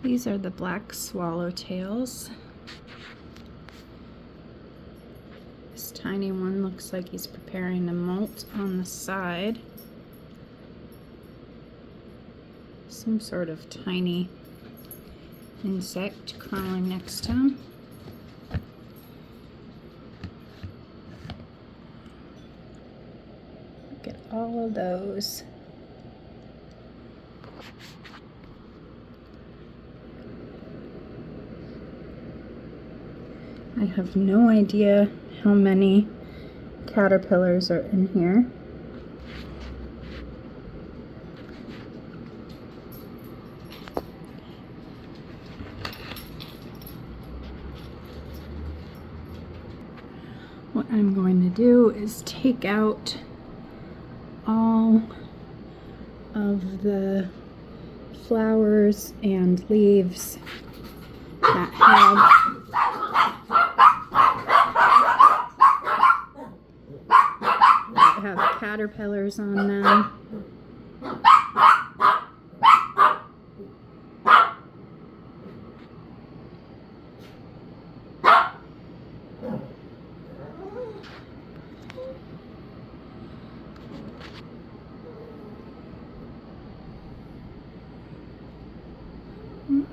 These are the black swallowtails. This tiny one looks like he's preparing to molt on the side. Some sort of tiny insect crawling next to him. Look at all of those. I have no idea how many caterpillars are in here. What I'm going to do is take out all of the flowers and leaves that have caterpillars on them.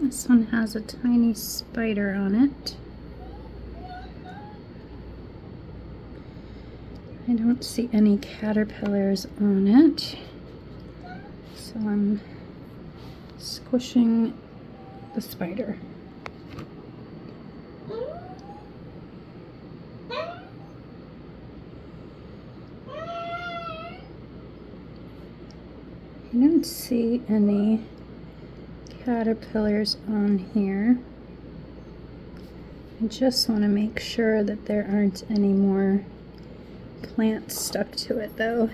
This one has a tiny spider on it. I don't see any caterpillars on it, so I'm squishing the spider. I don't see any caterpillars on here. I just want to make sure that there aren't any more plants stuck to it though.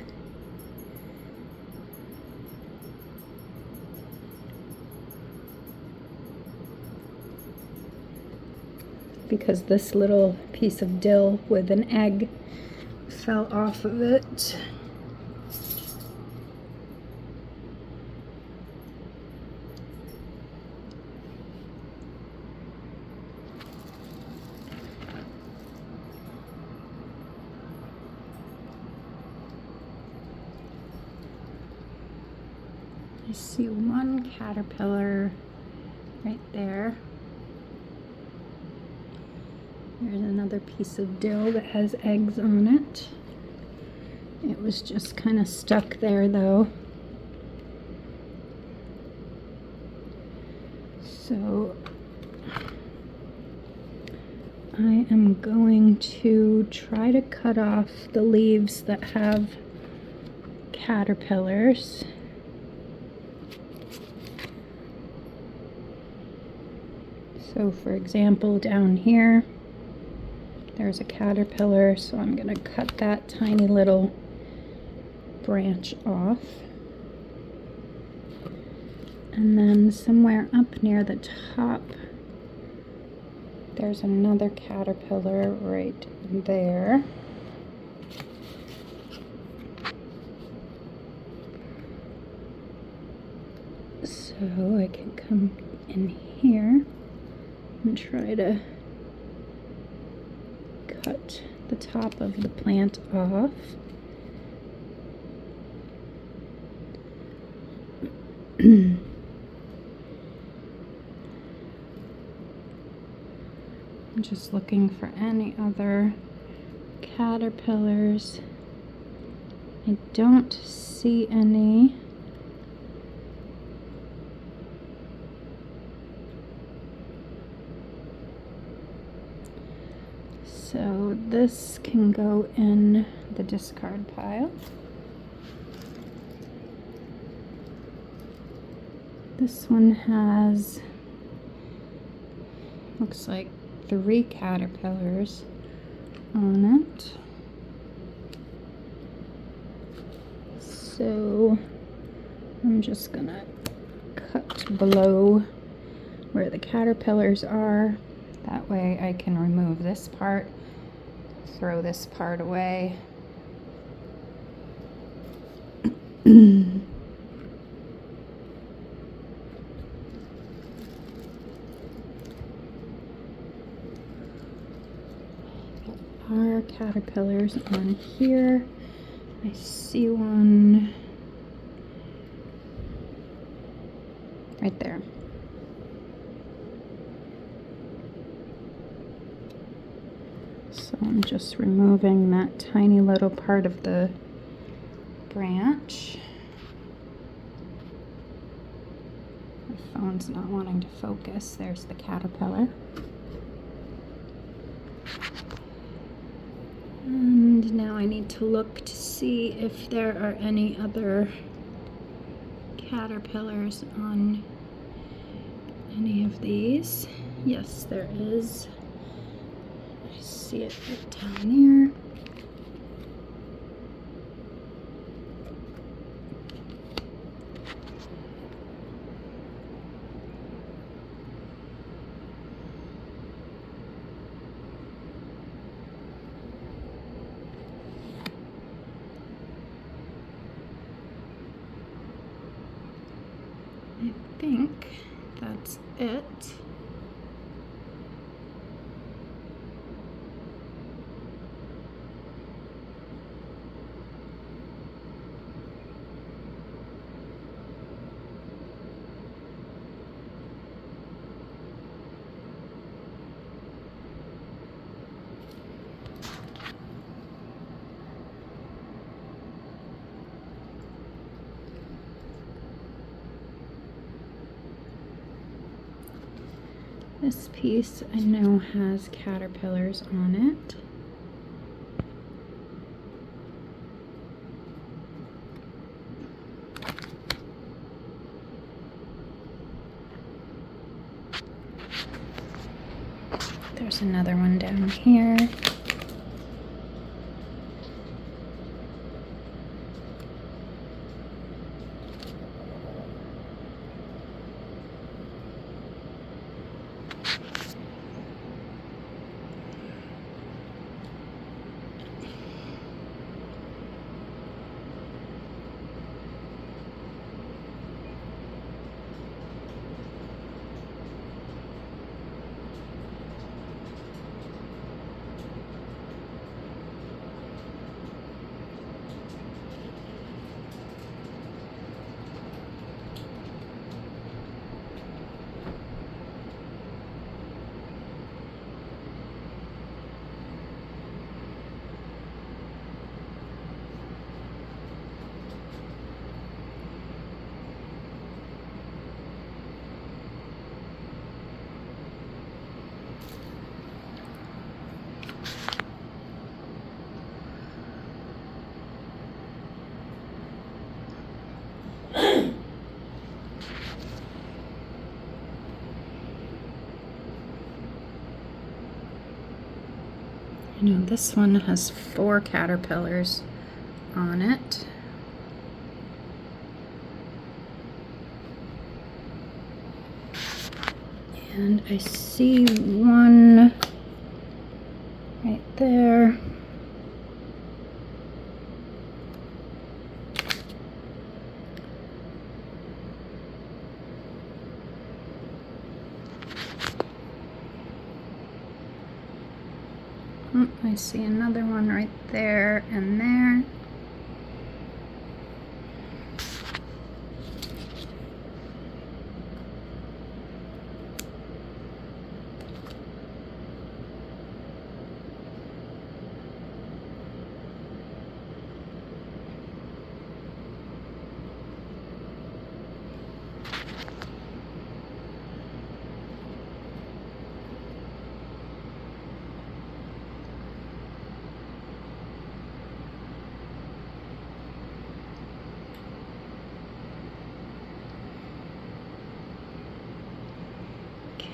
Because this little piece of dill with an egg fell off of it. I see one caterpillar right there. There's another piece of dill that has eggs on it. It was just kind of stuck there though. So I am going to try to cut off the leaves that have caterpillars. So for example, down here, there's a caterpillar, so I'm going to cut that tiny little branch off. And then somewhere up near the top, there's another caterpillar right there. So I can come in here and try to cut the top of the plant off. I'm just looking for any other caterpillars. I don't see any. So this can go in the discard pile. This one has, looks like 3 caterpillars on it. So I'm just gonna cut below where the caterpillars are. That way I can remove this part, throw this part away. are caterpillars on here. I see one right there. So I'm just removing that tiny little part of the branch. My phone's not wanting to focus. There's the caterpillar. And now I need to look to see if there are any other caterpillars on any of these. Yes, there is. I see it right down there. I think that's it. This piece I know has caterpillars on it. There's another one down here. You know, this one has 4 caterpillars on it. And I see one right there. I see another one right there and there.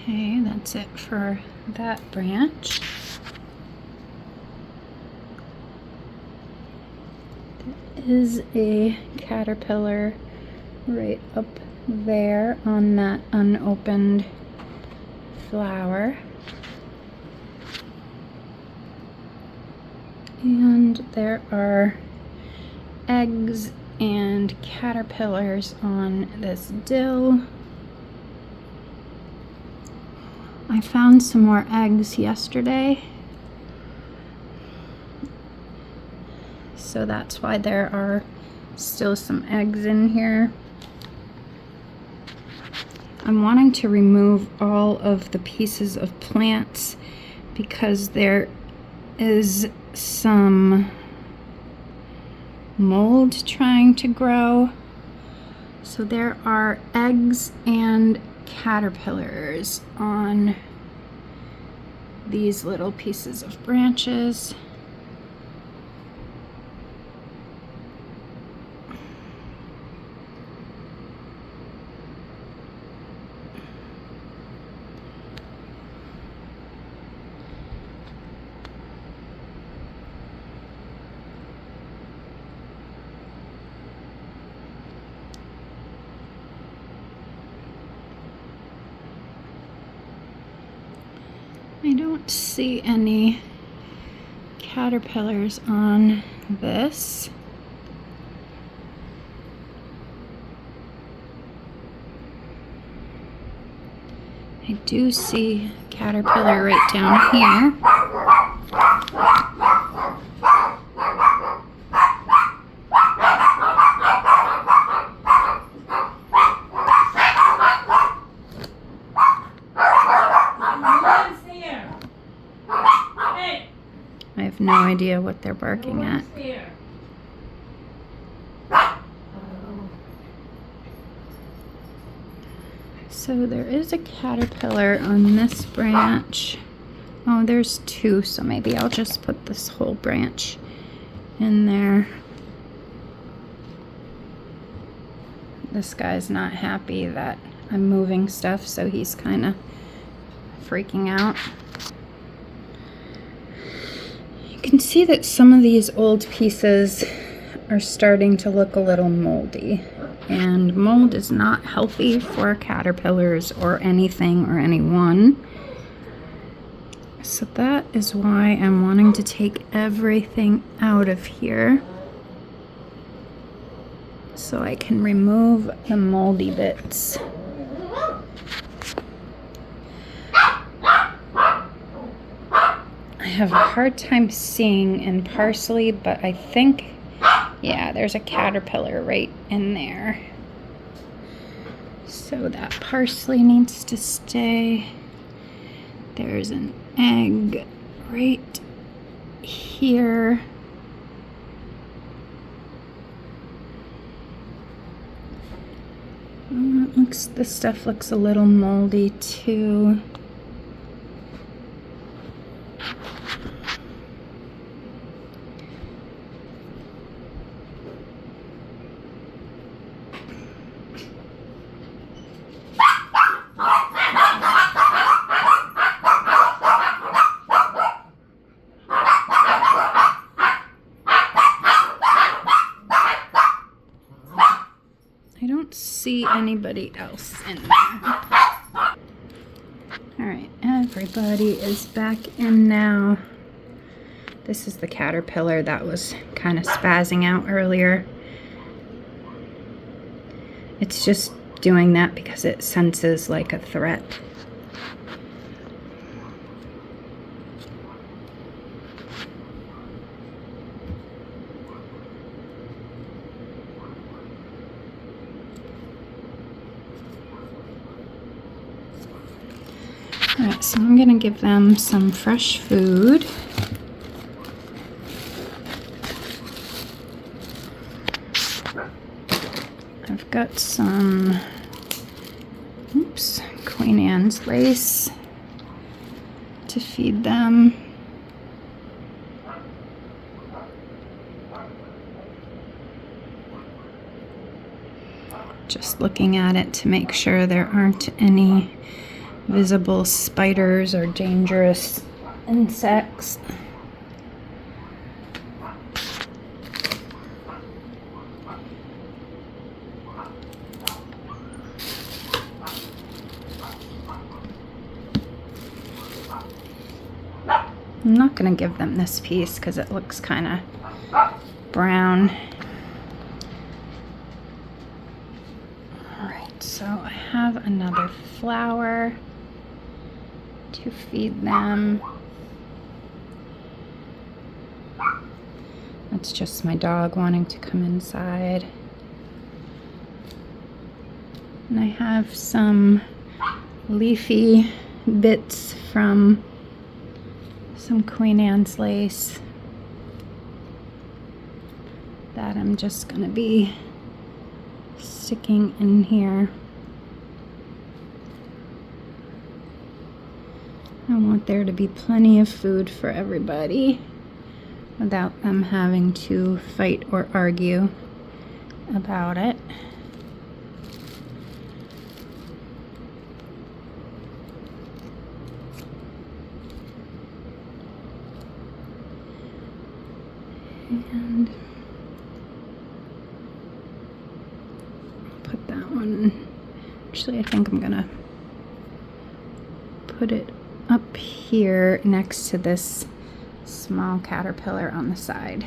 Okay, that's it for that branch. There is a caterpillar right up there on that unopened flower. And there are eggs and caterpillars on this dill. I found some more eggs yesterday. So that's why there are still some eggs in here. I'm wanting to remove all of the pieces of plants because there is some mold trying to grow. So there are eggs and caterpillars on these little pieces of branches. I don't see any caterpillars on this. I do see a caterpillar right down here. I have no idea what they're barking at. So there is a caterpillar on this branch. Oh, there's two, so maybe I'll just put this whole branch in there. This guy's not happy that I'm moving stuff, so he's kind of freaking out. You can see that some of these old pieces are starting to look a little moldy, and mold is not healthy for caterpillars or anything or anyone. So that is why I'm wanting to take everything out of here so I can remove the moldy bits. I have a hard time seeing in parsley, but I think, yeah, there's a caterpillar right in there. So that parsley needs to stay. There's an egg right here. This stuff looks a little moldy too. I don't see anybody else in there. Alright, everybody is back in now. This is the caterpillar that was kind of spazzing out earlier. It's just doing that because it senses like a threat. Alright, so I'm going to give them some fresh food. I've got some, Queen Anne's lace to feed them. Just looking at it to make sure there aren't any visible spiders or dangerous insects. I'm not going to give them this piece because it looks kind of brown. Alright, so I have another flower to feed them. A That's just my dog wanting to come inside. And I have some leafy bits from some Queen Anne's lace that I'm just gonna be sticking in here. I want there to be plenty of food for everybody without them having to fight or argue about it. And put that one, actually I think I'm gonna put it up here next to this small caterpillar on the side.